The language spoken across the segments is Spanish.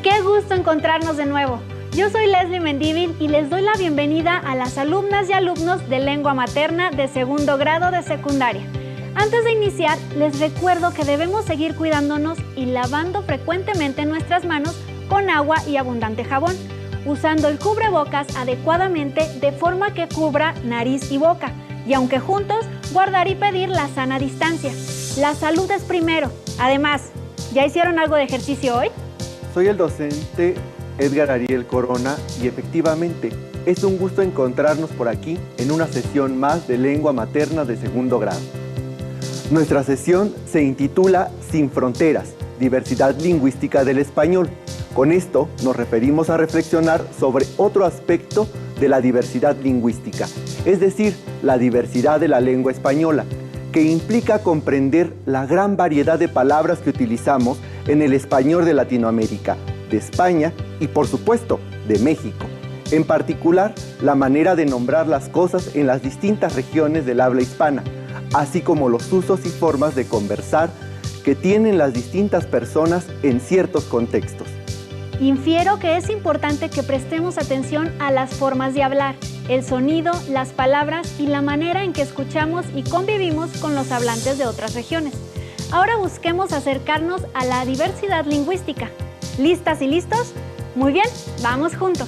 ¡Qué gusto encontrarnos de nuevo! Yo soy Leslie Mendívil y les doy la bienvenida a las alumnas y alumnos de lengua materna de segundo grado de secundaria. Antes de iniciar, les recuerdo que debemos seguir cuidándonos y lavando frecuentemente nuestras manos con agua y abundante jabón, usando el cubrebocas adecuadamente de forma que cubra nariz y boca, y aunque juntos, guardar y pedir la sana distancia. La salud es primero. Además, ¿ya hicieron algo de ejercicio hoy? Soy el docente Edgar Ariel Corona y efectivamente es un gusto encontrarnos por aquí en una sesión más de lengua materna de segundo grado. Nuestra sesión se intitula Sin Fronteras, diversidad lingüística del español. Con esto nos referimos a reflexionar sobre otro aspecto de la diversidad lingüística, es decir, la diversidad de la lengua española, que implica comprender la gran variedad de palabras que utilizamos en el español de Latinoamérica, de España y, por supuesto, de México. En particular, la manera de nombrar las cosas en las distintas regiones del habla hispana, así como los usos y formas de conversar que tienen las distintas personas en ciertos contextos. Infiero que es importante que prestemos atención a las formas de hablar, el sonido, las palabras y la manera en que escuchamos y convivimos con los hablantes de otras regiones. Ahora busquemos acercarnos a la diversidad lingüística. ¿Listas y listos? Muy bien, vamos juntos.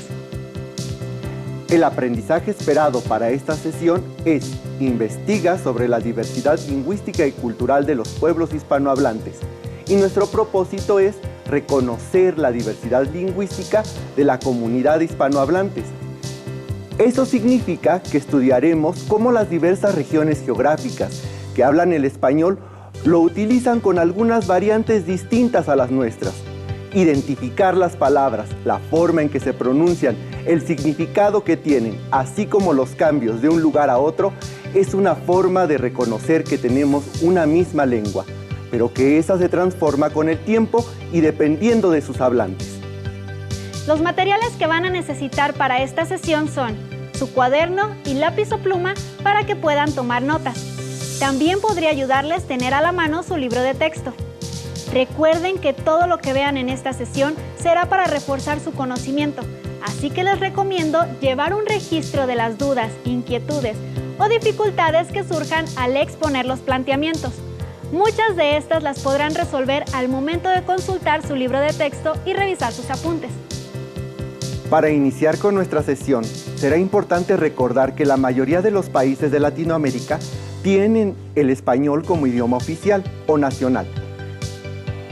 El aprendizaje esperado para esta sesión es: investiga sobre la diversidad lingüística y cultural de los pueblos hispanohablantes. Y nuestro propósito es reconocer la diversidad lingüística de la comunidad de hispanohablantes. Eso significa que estudiaremos cómo las diversas regiones geográficas que hablan el español lo utilizan con algunas variantes distintas a las nuestras. Identificar las palabras, la forma en que se pronuncian, el significado que tienen, así como los cambios de un lugar a otro, es una forma de reconocer que tenemos una misma lengua, pero que esa se transforma con el tiempo y dependiendo de sus hablantes. Los materiales que van a necesitar para esta sesión son su cuaderno y lápiz o pluma para que puedan tomar notas. También podría ayudarles tener a la mano su libro de texto. Recuerden que todo lo que vean en esta sesión será para reforzar su conocimiento, así que les recomiendo llevar un registro de las dudas, inquietudes o dificultades que surjan al exponer los planteamientos. Muchas de estas las podrán resolver al momento de consultar su libro de texto y revisar sus apuntes. Para iniciar con nuestra sesión, será importante recordar que la mayoría de los países de Latinoamérica tienen el español como idioma oficial o nacional.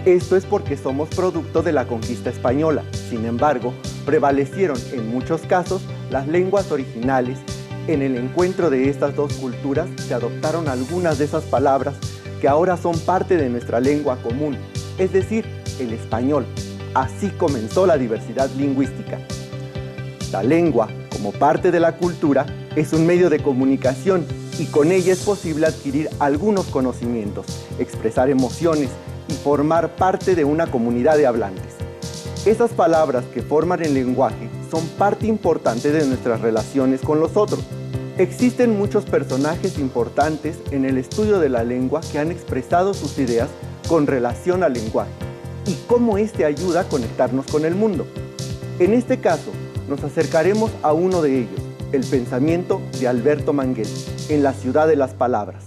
Esto es porque somos producto de la conquista española. Sin embargo, prevalecieron en muchos casos las lenguas originales. En el encuentro de estas dos culturas se adoptaron algunas de esas palabras que ahora son parte de nuestra lengua común, es decir, el español. Así comenzó la diversidad lingüística. La lengua, como parte de la cultura, es un medio de comunicación y con ella es posible adquirir algunos conocimientos, expresar emociones y formar parte de una comunidad de hablantes. Esas palabras que forman el lenguaje son parte importante de nuestras relaciones con los otros. Existen muchos personajes importantes en el estudio de la lengua que han expresado sus ideas con relación al lenguaje y cómo éste ayuda a conectarnos con el mundo. En este caso, nos acercaremos a uno de ellos, el pensamiento de Alberto Manguel, en La ciudad de las palabras.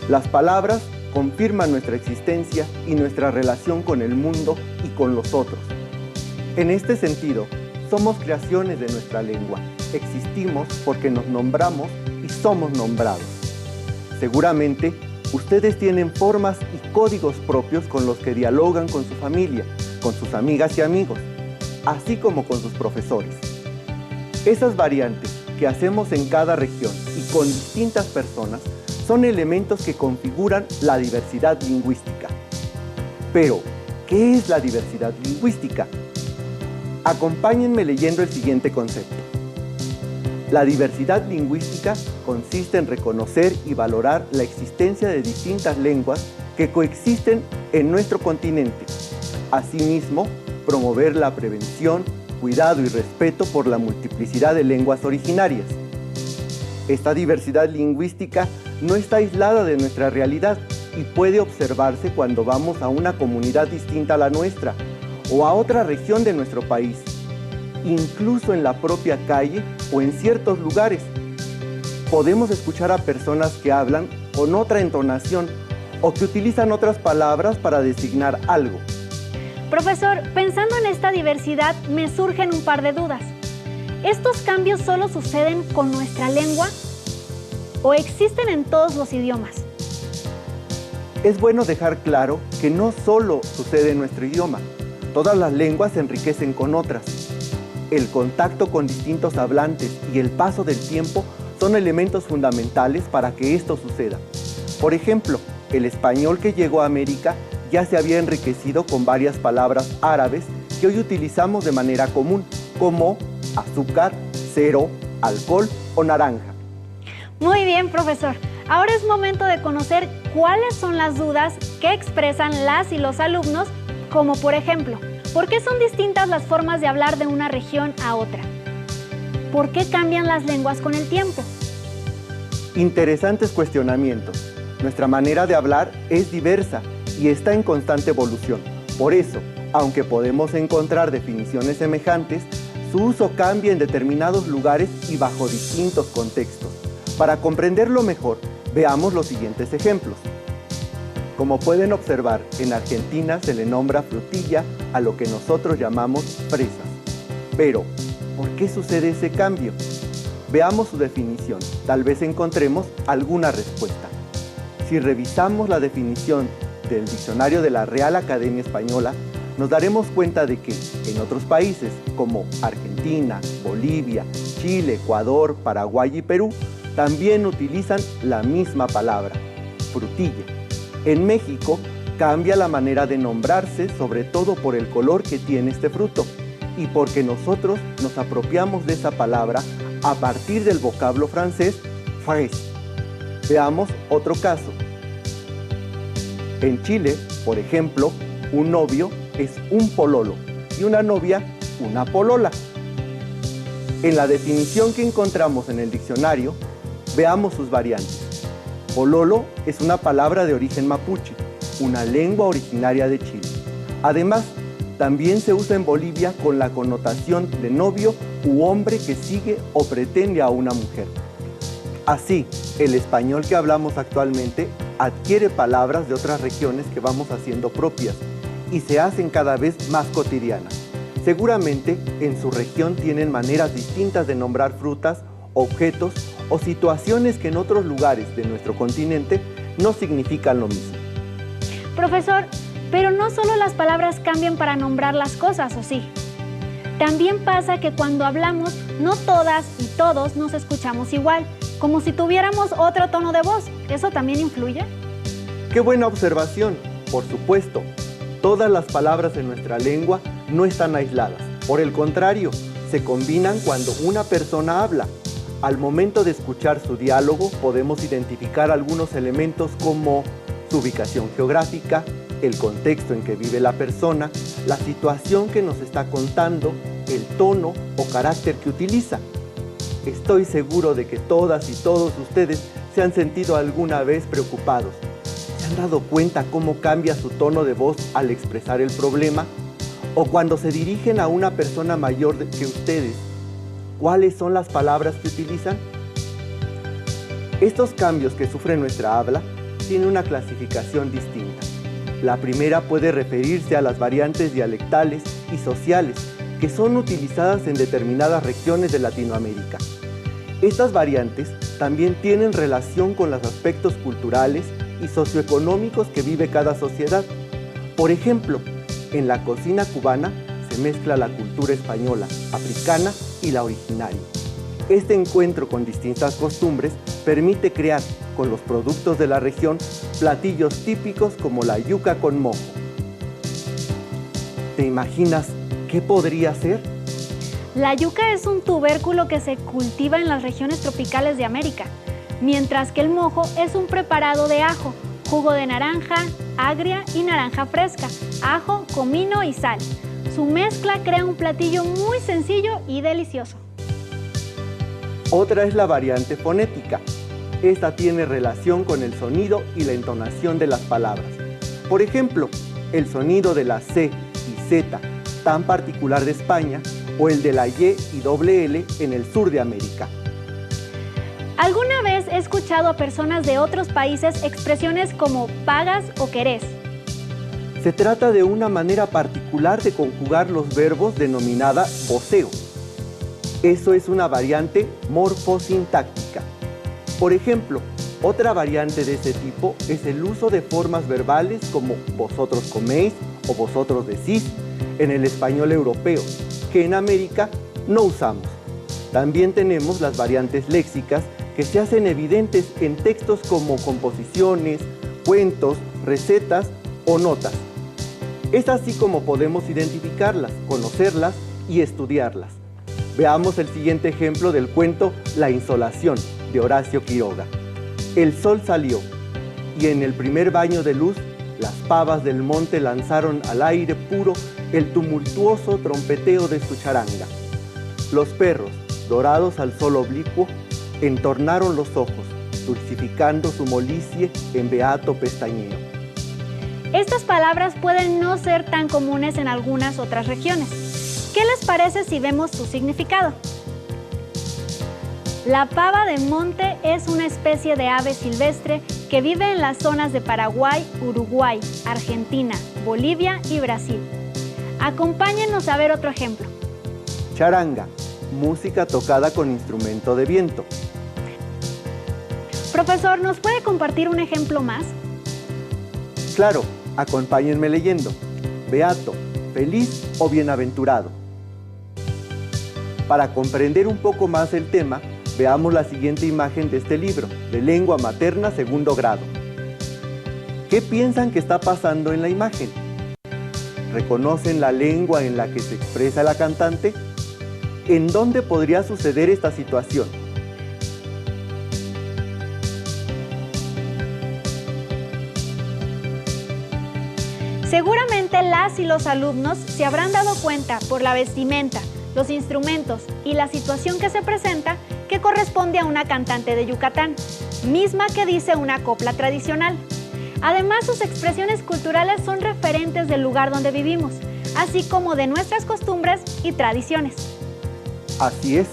Las palabras confirman nuestra existencia y nuestra relación con el mundo y con los otros. En este sentido, somos creaciones de nuestra lengua. Existimos porque nos nombramos y somos nombrados. Seguramente, ustedes tienen formas y códigos propios con los que dialogan con su familia, con sus amigas y amigos, así como con sus profesores. Esas variantes que hacemos en cada región y con distintas personas son elementos que configuran la diversidad lingüística. Pero, ¿qué es la diversidad lingüística? Acompáñenme leyendo el siguiente concepto. La diversidad lingüística consiste en reconocer y valorar la existencia de distintas lenguas que coexisten en nuestro continente. Asimismo, promover la prevención, cuidado y respeto por la multiplicidad de lenguas originarias. Esta diversidad lingüística no está aislada de nuestra realidad y puede observarse cuando vamos a una comunidad distinta a la nuestra o a otra región de nuestro país, incluso en la propia calle o en ciertos lugares. Podemos escuchar a personas que hablan con otra entonación o que utilizan otras palabras para designar algo. Profesor, pensando en esta diversidad, me surgen un par de dudas. ¿Estos cambios solo suceden con nuestra lengua o existen en todos los idiomas? Es bueno dejar claro que no solo sucede en nuestro idioma. Todas las lenguas se enriquecen con otras. El contacto con distintos hablantes y el paso del tiempo son elementos fundamentales para que esto suceda. Por ejemplo, el español que llegó a América ya se había enriquecido con varias palabras árabes que hoy utilizamos de manera común, como azúcar, cero, alcohol o naranja. Muy bien, profesor. Ahora es momento de conocer cuáles son las dudas que expresan las y los alumnos, como por ejemplo, ¿por qué son distintas las formas de hablar de una región a otra? ¿Por qué cambian las lenguas con el tiempo? Interesantes cuestionamientos. Nuestra manera de hablar es diversa y está en constante evolución. Por eso, aunque podemos encontrar definiciones semejantes, su uso cambia en determinados lugares y bajo distintos contextos. Para comprenderlo mejor, veamos los siguientes ejemplos. Como pueden observar, en Argentina se le nombra frutilla a lo que nosotros llamamos fresas. Pero, ¿por qué sucede ese cambio? Veamos su definición, tal vez encontremos alguna respuesta. Si revisamos la definición del diccionario de la Real Academia Española, nos daremos cuenta de que en otros países como Argentina, Bolivia, Chile, Ecuador, Paraguay y Perú, también utilizan la misma palabra, frutilla. En México cambia la manera de nombrarse, sobre todo por el color que tiene este fruto y porque nosotros nos apropiamos de esa palabra a partir del vocablo francés fraise. Veamos otro caso. En Chile, por ejemplo, un novio es un pololo y una novia una polola. En la definición que encontramos en el diccionario, veamos sus variantes. Pololo es una palabra de origen mapuche, una lengua originaria de Chile. Además, también se usa en Bolivia con la connotación de novio u hombre que sigue o pretende a una mujer. Así, el español que hablamos actualmente adquiere palabras de otras regiones que vamos haciendo propias y se hacen cada vez más cotidianas. Seguramente en su región tienen maneras distintas de nombrar frutas, objetos o situaciones que en otros lugares de nuestro continente no significan lo mismo. Profesor, pero no solo las palabras cambian para nombrar las cosas, ¿o sí? También pasa que cuando hablamos, no todas y todos nos escuchamos igual, como si tuviéramos otro tono de voz. ¿Eso también influye? ¡Qué buena observación! Por supuesto, todas las palabras en nuestra lengua no están aisladas. Por el contrario, se combinan cuando una persona habla. Al momento de escuchar su diálogo, podemos identificar algunos elementos como su ubicación geográfica, el contexto en que vive la persona, la situación que nos está contando, el tono o carácter que utiliza. Estoy seguro de que todas y todos ustedes se han sentido alguna vez preocupados. ¿Se han dado cuenta cómo cambia su tono de voz al expresar el problema? O cuando se dirigen a una persona mayor que ustedes, ¿cuáles son las palabras que utilizan? Estos cambios que sufre nuestra habla tienen una clasificación distinta. La primera puede referirse a las variantes dialectales y sociales que son utilizadas en determinadas regiones de Latinoamérica. Estas variantes también tienen relación con los aspectos culturales y socioeconómicos que vive cada sociedad. Por ejemplo, en la cocina cubana se mezcla la cultura española, africana y la originaria. Este encuentro con distintas costumbres permite crear, con los productos de la región, platillos típicos como la yuca con mojo. ¿Te imaginas qué podría ser? La yuca es un tubérculo que se cultiva en las regiones tropicales de América, mientras que el mojo es un preparado de ajo, jugo de naranja, agria y naranja fresca, ajo, comino y sal. Su mezcla crea un platillo muy sencillo y delicioso. Otra es la variante fonética. Esta tiene relación con el sonido y la entonación de las palabras. Por ejemplo, el sonido de la C y Z tan particular de España, o el de la Y y doble L en el sur de América. ¿Alguna vez he escuchado a personas de otros países expresiones como pagas o querés? Se trata de una manera particular de conjugar los verbos denominada voceo. Eso es una variante morfosintáctica. Por ejemplo, otra variante de ese tipo es el uso de formas verbales como vosotros coméis o vosotros decís en el español europeo, que en América no usamos. También tenemos las variantes léxicas que se hacen evidentes en textos como composiciones, cuentos, recetas o notas. Es así como podemos identificarlas, conocerlas y estudiarlas. Veamos el siguiente ejemplo del cuento La insolación, de Horacio Quiroga. El sol salió, y en el primer baño de luz, las pavas del monte lanzaron al aire puro el tumultuoso trompeteo de su charanga. Los perros, dorados al sol oblicuo, entornaron los ojos, dulcificando su molicie en beato pestañeo. Estas palabras pueden no ser tan comunes en algunas otras regiones. ¿Qué les parece si vemos su significado? La pava de monte es una especie de ave silvestre que vive en las zonas de Paraguay, Uruguay, Argentina, Bolivia y Brasil. Acompáñennos a ver otro ejemplo. Charanga, música tocada con instrumento de viento. Profesor, ¿nos puede compartir un ejemplo más? Claro, acompáñenme leyendo. Beato, feliz o bienaventurado. Para comprender un poco más el tema, veamos la siguiente imagen de este libro, de lengua materna segundo grado. ¿Qué piensan que está pasando en la imagen? ¿Reconocen la lengua en la que se expresa la cantante? ¿En dónde podría suceder esta situación? Seguramente las y los alumnos se habrán dado cuenta por la vestimenta, los instrumentos y la situación que se presenta que corresponde a una cantante de Yucatán, misma que dice una copla tradicional. Además, sus expresiones culturales son referentes del lugar donde vivimos, así como de nuestras costumbres y tradiciones. Así es.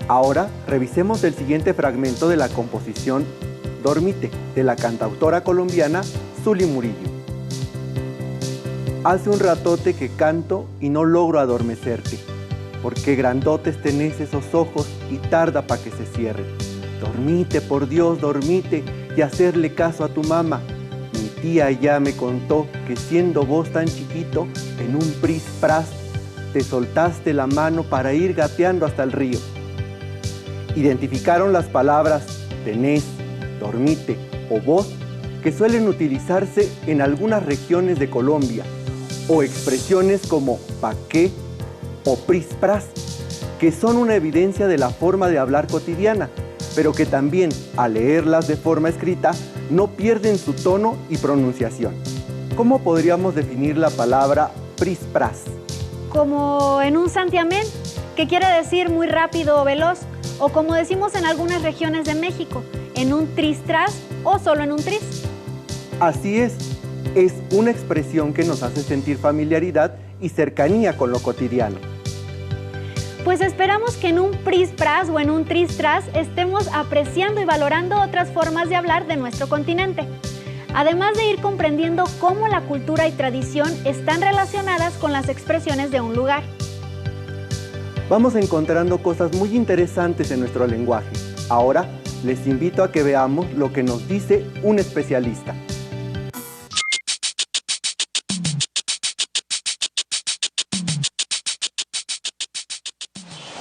Ahora revisemos el siguiente fragmento de la composición Dormite, de la cantautora colombiana Zuli Murillo. Hace un ratote que canto y no logro adormecerte, porque grandotes tenés esos ojos y tarda pa' que se cierren. Dormite, por Dios, dormite y hacerle caso a tu mamá. Mi tía ya me contó que siendo vos tan chiquito, en un pris-pras, te soltaste la mano para ir gateando hasta el río. Identificaron las palabras tenés, dormite o vos, que suelen utilizarse en algunas regiones de Colombia, o expresiones como pa' qué o pris-pras, que son una evidencia de la forma de hablar cotidiana, pero que también, al leerlas de forma escrita, no pierden su tono y pronunciación. ¿Cómo podríamos definir la palabra pris-pras? Como en un santiamén, que quiere decir muy rápido o veloz, o como decimos en algunas regiones de México, en un tris-tras o solo en un tris. Así es una expresión que nos hace sentir familiaridad y cercanía con lo cotidiano. Pues esperamos que en un pris-pras o en un tris-tras estemos apreciando y valorando otras formas de hablar de nuestro continente, además de ir comprendiendo cómo la cultura y tradición están relacionadas con las expresiones de un lugar. Vamos encontrando cosas muy interesantes en nuestro lenguaje. Ahora les invito a que veamos lo que nos dice un especialista.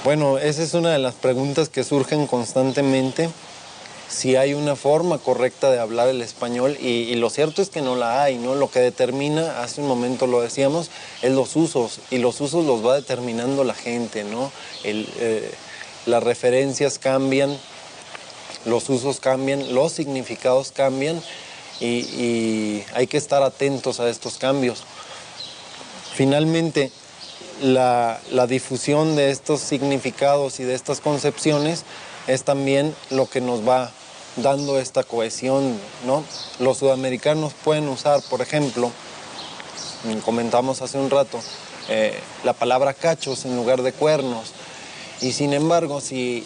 Bueno, esa es una de las preguntas que surgen constantemente, si hay una forma correcta de hablar el español, y lo cierto es que no la hay, ¿no? Lo que determina, hace un momento lo decíamos, es los usos, y los usos los va determinando la gente, ¿no? Las referencias cambian, los usos cambian, los significados cambian, y hay que estar atentos a estos cambios. Finalmente, la difusión de estos significados y de estas concepciones es también lo que nos va dando esta cohesión, ¿no? Los sudamericanos pueden usar, por ejemplo, comentamos hace un rato, la palabra cachos en lugar de cuernos. Y sin embargo, si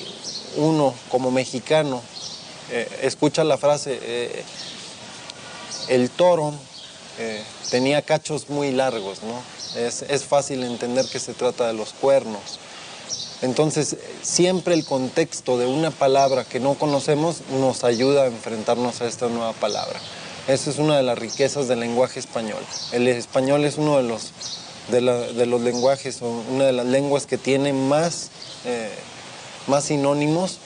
uno como mexicano escucha la frase, el toro tenía cachos muy largos, ¿no? Es fácil entender que se trata de los cuernos. Entonces, siempre el contexto de una palabra que no conocemos nos ayuda a enfrentarnos a esta nueva palabra. Esa es una de las riquezas del lenguaje español. El español es uno de los lenguajes, o una de las lenguas que tiene más sinónimos,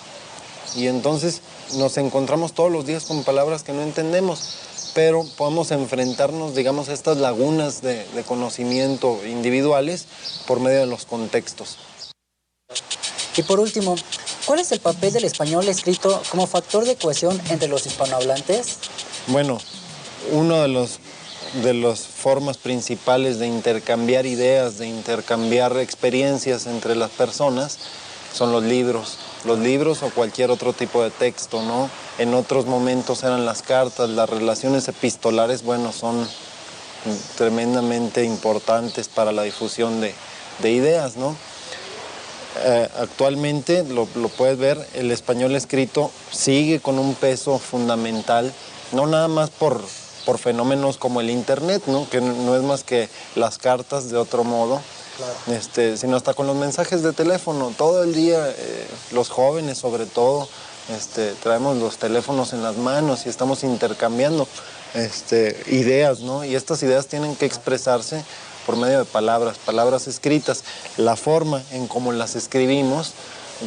y entonces nos encontramos todos los días con palabras que no entendemos, pero podemos enfrentarnos, digamos, a estas lagunas de conocimiento individuales por medio de los contextos. Y por último, ¿cuál es el papel del español escrito como factor de cohesión entre los hispanohablantes? Bueno, una de las formas principales de intercambiar ideas, de intercambiar experiencias entre las personas son los libros. Los libros o cualquier otro tipo de texto, ¿no? En otros momentos eran las cartas, las relaciones epistolares, bueno, son tremendamente importantes para la difusión de ideas, ¿no? Actualmente, lo puedes ver, el español escrito sigue con un peso fundamental, no nada más por fenómenos como el internet, ¿no? Que no es más que las cartas de otro modo. Claro. Sino hasta con los mensajes de teléfono. Todo el día, los jóvenes sobre todo, traemos los teléfonos en las manos y estamos intercambiando ideas, ¿no? Y estas ideas tienen que expresarse por medio de palabras escritas. La forma en cómo las escribimos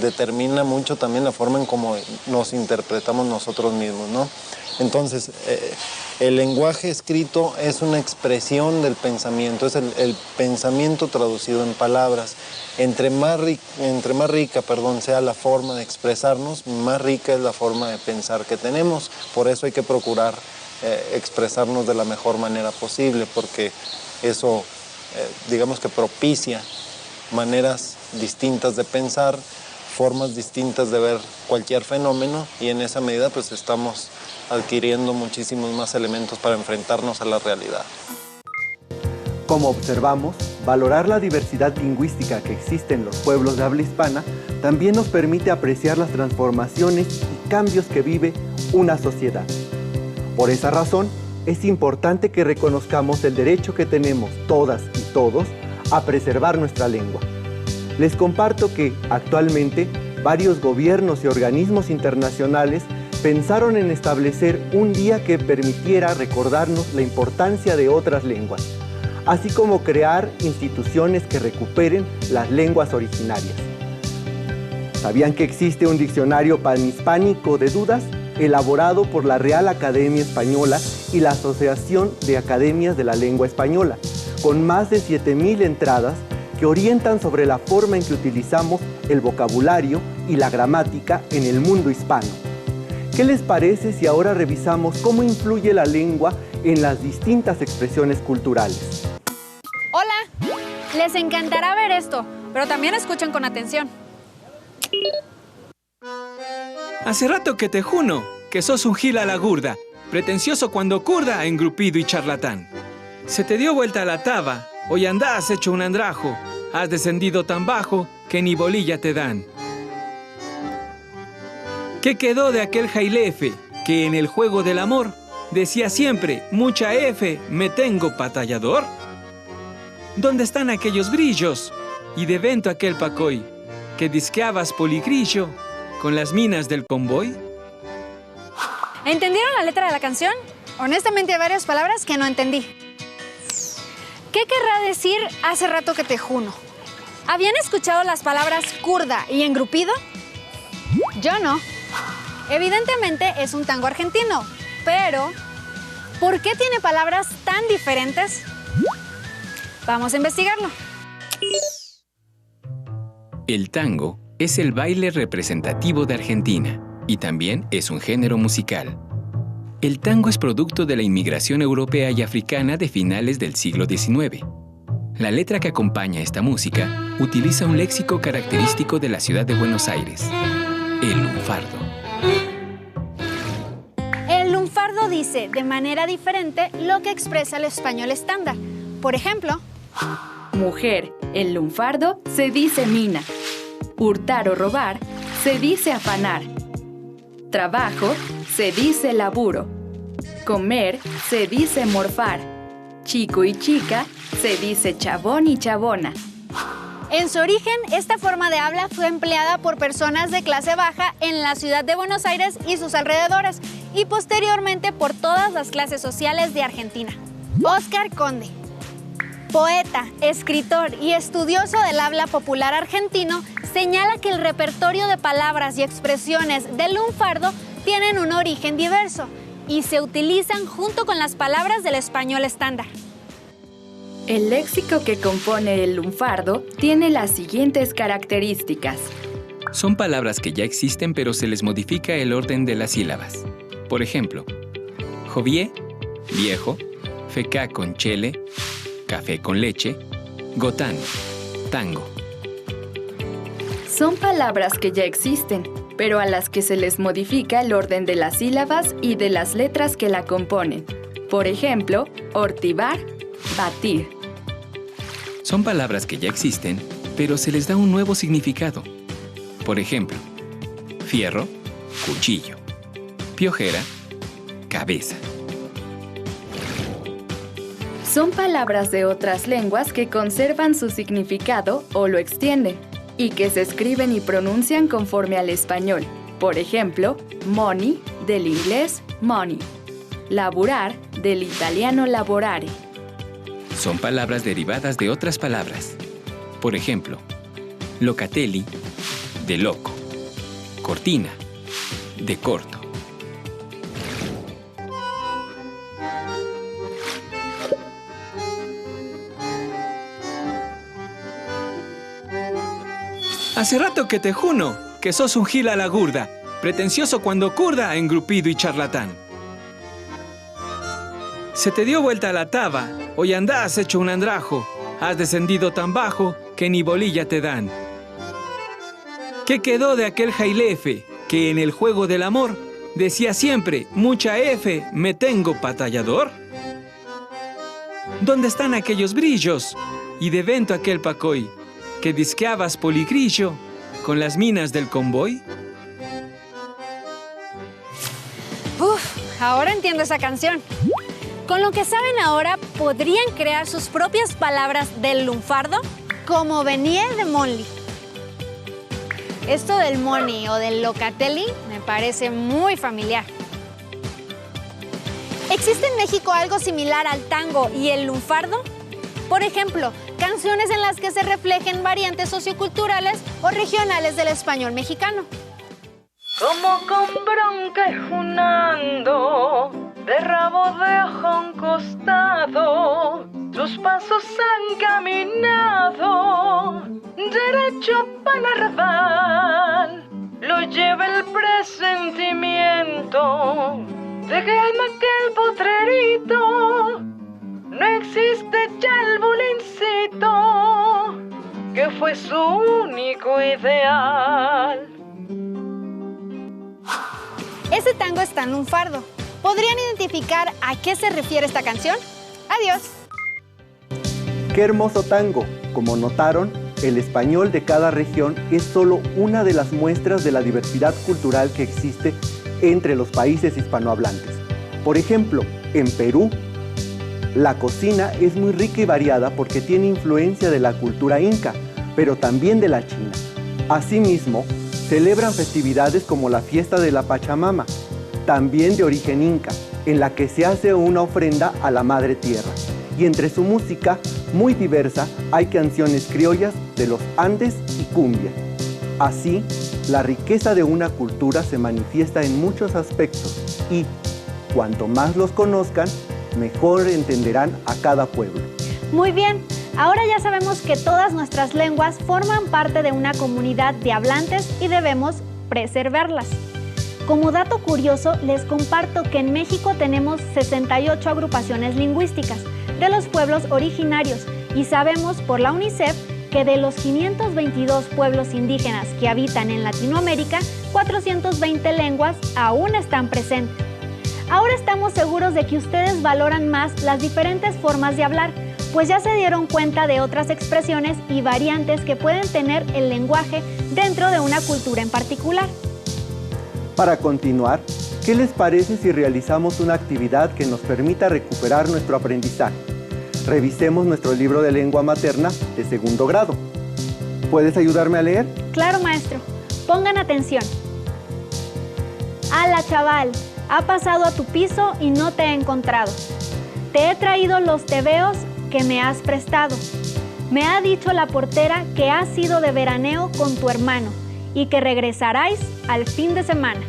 determina mucho también la forma en cómo nos interpretamos nosotros mismos, ¿no? Entonces, el lenguaje escrito es una expresión del pensamiento, es el pensamiento traducido en palabras. Entre más rica sea la forma de expresarnos, más rica es la forma de pensar que tenemos. Por eso hay que procurar expresarnos de la mejor manera posible, porque eso, digamos que propicia maneras distintas de pensar, formas distintas de ver cualquier fenómeno, y en esa medida pues estamos adquiriendo muchísimos más elementos para enfrentarnos a la realidad. Como observamos, valorar la diversidad lingüística que existe en los pueblos de habla hispana también nos permite apreciar las transformaciones y cambios que vive una sociedad. Por esa razón, es importante que reconozcamos el derecho que tenemos todas y todos a preservar nuestra lengua. Les comparto que, actualmente, varios gobiernos y organismos internacionales pensaron en establecer un día que permitiera recordarnos la importancia de otras lenguas, así como crear instituciones que recuperen las lenguas originarias. ¿Sabían que existe un diccionario panhispánico de dudas elaborado por la Real Academia Española y la Asociación de Academias de la Lengua Española, con más de 7,000 entradas que orientan sobre la forma en que utilizamos el vocabulario y la gramática en el mundo hispano? ¿Qué les parece si ahora revisamos cómo influye la lengua en las distintas expresiones culturales? Hola, les encantará ver esto, pero también escuchen con atención. Hace rato que te juno, que sos un gil a la gurda, pretencioso cuando curda, engrupido y charlatán. Se te dio vuelta la taba, hoy andás hecho un andrajo, has descendido tan bajo que ni bolilla te dan. ¿Qué quedó de aquel jailefe que en el juego del amor decía siempre, mucha F, me tengo batallador? ¿Dónde están aquellos brillos? Y de vento aquel pacoy, que disqueabas poligrillo con las minas del convoy. ¿Entendieron la letra de la canción? Honestamente hay varias palabras que no entendí. ¿Qué querrá decir hace rato que te juno? ¿Habían escuchado las palabras curda y engrupido? Yo no. Evidentemente es un tango argentino, pero ¿por qué tiene palabras tan diferentes? Vamos a investigarlo. El tango es el baile representativo de Argentina y también es un género musical. El tango es producto de la inmigración europea y africana de finales del siglo XIX. La letra que acompaña esta música utiliza un léxico característico de la ciudad de Buenos Aires, el lunfardo. El lunfardo dice de manera diferente lo que expresa el español estándar. Por ejemplo, Mujer, en lunfardo, se dice mina. Hurtar o robar, se dice afanar. Trabajo, se dice laburo. Comer, se dice morfar. Chico y chica, se dice chabón y chabona. En su origen, esta forma de habla fue empleada por personas de clase baja en la ciudad de Buenos Aires y sus alrededores, y posteriormente por todas las clases sociales de Argentina. Óscar Conde, poeta, escritor y estudioso del habla popular argentino, señala que el repertorio de palabras y expresiones del lunfardo tienen un origen diverso y se utilizan junto con las palabras del español estándar. El léxico que compone el lunfardo tiene las siguientes características. Son palabras que ya existen pero se les modifica el orden de las sílabas. Por ejemplo, jovié, viejo, fecá con chele, café con leche, gotán, tango. Son palabras que ya existen, pero a las que se les modifica el orden de las sílabas y de las letras que la componen. Por ejemplo, ortivar, batir. Son palabras que ya existen, pero se les da un nuevo significado. Por ejemplo, fierro, cuchillo, piojera, cabeza. Son palabras de otras lenguas que conservan su significado o lo extienden, y que se escriben y pronuncian conforme al español. Por ejemplo, money, del inglés money. Laburar, del italiano lavorare. Son palabras derivadas de otras palabras. Por ejemplo, locatelli, de loco. Cortina, de corto. Hace rato que te juno, que sos un gil a la gurda, pretencioso cuando curda, engrupido y charlatán. Se te dio vuelta la taba, hoy andás hecho un andrajo, has descendido tan bajo que ni bolilla te dan. ¿Qué quedó de aquel jailefe que en el juego del amor decía siempre, mucha F, me tengo patallador? ¿Dónde están aquellos brillos y de vento aquel pacoy que disqueabas poligrillo con las minas del convoy? Ahora entiendo esa canción. Con lo que saben ahora, ¿podrían crear sus propias palabras del lunfardo? Como venía de Monly. Esto del money o del locatelli me parece muy familiar. ¿Existe en México algo similar al tango y el lunfardo? Por ejemplo, canciones en las que se reflejen variantes socioculturales o regionales del español mexicano. Como con bronca y junando, de rabo de ojo a un costado, sus pasos han caminado, derecho para Narval, lo lleva el presentimiento de que en aquel potrerito no existe ya el bulincito, que fue su único ideal. Ese tango está en lunfardo. ¿Podrían identificar a qué se refiere esta canción? Adiós. ¡Qué hermoso tango! Como notaron, el español de cada región es solo una de las muestras de la diversidad cultural que existe entre los países hispanohablantes. Por ejemplo, en Perú, la cocina es muy rica y variada porque tiene influencia de la cultura inca, pero también de la china. Asimismo, celebran festividades como la fiesta de la Pachamama, también de origen inca, en la que se hace una ofrenda a la Madre Tierra. Y entre su música, muy diversa, hay canciones criollas de los Andes y cumbia. Así, la riqueza de una cultura se manifiesta en muchos aspectos y, cuanto más los conozcan, mejor entenderán a cada pueblo. Muy bien, ahora ya sabemos que todas nuestras lenguas forman parte de una comunidad de hablantes y debemos preservarlas. Como dato curioso, les comparto que en México tenemos 68 agrupaciones lingüísticas de los pueblos originarios y sabemos por la UNICEF que de los 522 pueblos indígenas que habitan en Latinoamérica, 420 lenguas aún están presentes. Ahora estamos seguros de que ustedes valoran más las diferentes formas de hablar, pues ya se dieron cuenta de otras expresiones y variantes que pueden tener el lenguaje dentro de una cultura en particular. Para continuar, ¿qué les parece si realizamos una actividad que nos permita recuperar nuestro aprendizaje? Revisemos nuestro libro de lengua materna de segundo grado. ¿Puedes ayudarme a leer? Claro, maestro. Pongan atención. ¡Hala, chaval! Ha pasado a tu piso y no te he encontrado. Te he traído los tebeos que me has prestado. Me ha dicho la portera que has ido de veraneo con tu hermano y que regresaráis al fin de semana.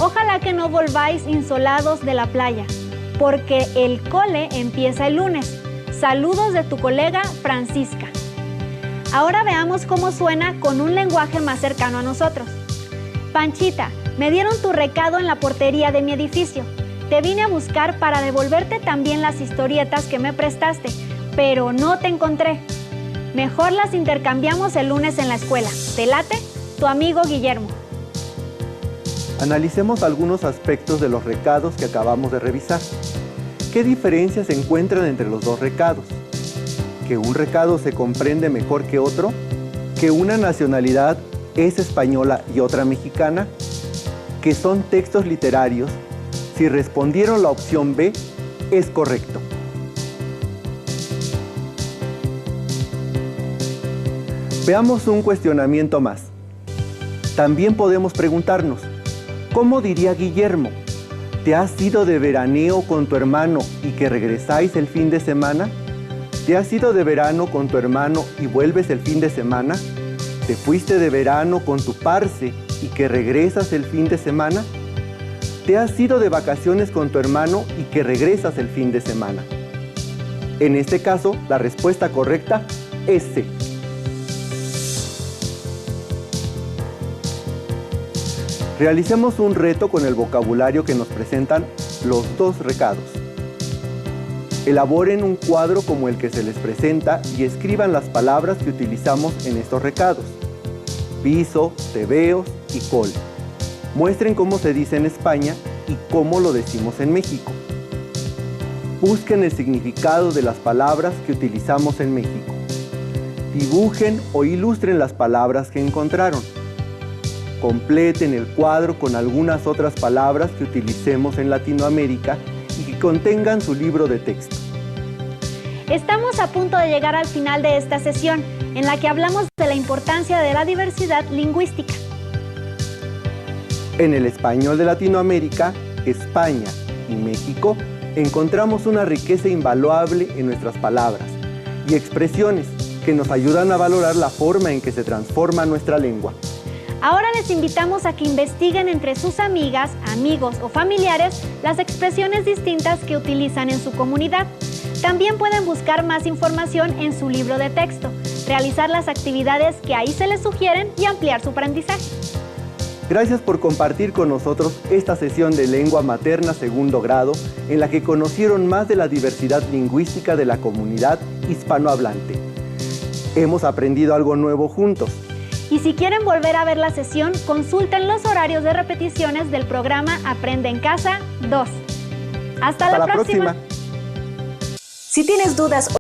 Ojalá que no volváis insolados de la playa, porque el cole empieza el lunes. Saludos de tu colega Francisca. Ahora veamos cómo suena con un lenguaje más cercano a nosotros. Panchita, me dieron tu recado en la portería de mi edificio. Te vine a buscar para devolverte también las historietas que me prestaste, pero no te encontré. Mejor las intercambiamos el lunes en la escuela. ¿Te late? Tu amigo Guillermo. Analicemos algunos aspectos de los recados que acabamos de revisar. ¿Qué diferencias se encuentran entre los dos recados? ¿Que un recado se comprende mejor que otro? ¿Que una nacionalidad es española y otra mexicana? ¿Que son textos literarios? Si respondieron la opción B, es correcto. Veamos un cuestionamiento más. También podemos preguntarnos, ¿cómo diría Guillermo? ¿Te has ido de veraneo con tu hermano y que regresáis el fin de semana? ¿Te has ido de verano con tu hermano y vuelves el fin de semana? ¿Te fuiste de verano con tu parce y que regresas el fin de semana? ¿Te has ido de vacaciones con tu hermano y que regresas el fin de semana? En este caso, la respuesta correcta es C. Realicemos un reto con el vocabulario que nos presentan los dos recados. Elaboren un cuadro como el que se les presenta y escriban las palabras que utilizamos en estos recados: piso, tebeos y col. Muestren cómo se dice en España y cómo lo decimos en México. Busquen el significado de las palabras que utilizamos en México. Dibujen o ilustren las palabras que encontraron. Completen el cuadro con algunas otras palabras que utilicemos en Latinoamérica y que contengan su libro de texto. Estamos a punto de llegar al final de esta sesión, en la que hablamos de la importancia de la diversidad lingüística. En el español de Latinoamérica, España y México, encontramos una riqueza invaluable en nuestras palabras y expresiones que nos ayudan a valorar la forma en que se transforma nuestra lengua. Ahora les invitamos a que investiguen entre sus amigas, amigos o familiares las expresiones distintas que utilizan en su comunidad. También pueden buscar más información en su libro de texto, realizar las actividades que ahí se les sugieren y ampliar su aprendizaje. Gracias por compartir con nosotros esta sesión de lengua materna segundo grado, en la que conocieron más de la diversidad lingüística de la comunidad hispanohablante. Hemos aprendido algo nuevo juntos. Y si quieren volver a ver la sesión, consulten los horarios de repeticiones del programa Aprende en Casa 2. ¡Hasta la próxima! Si tienes dudas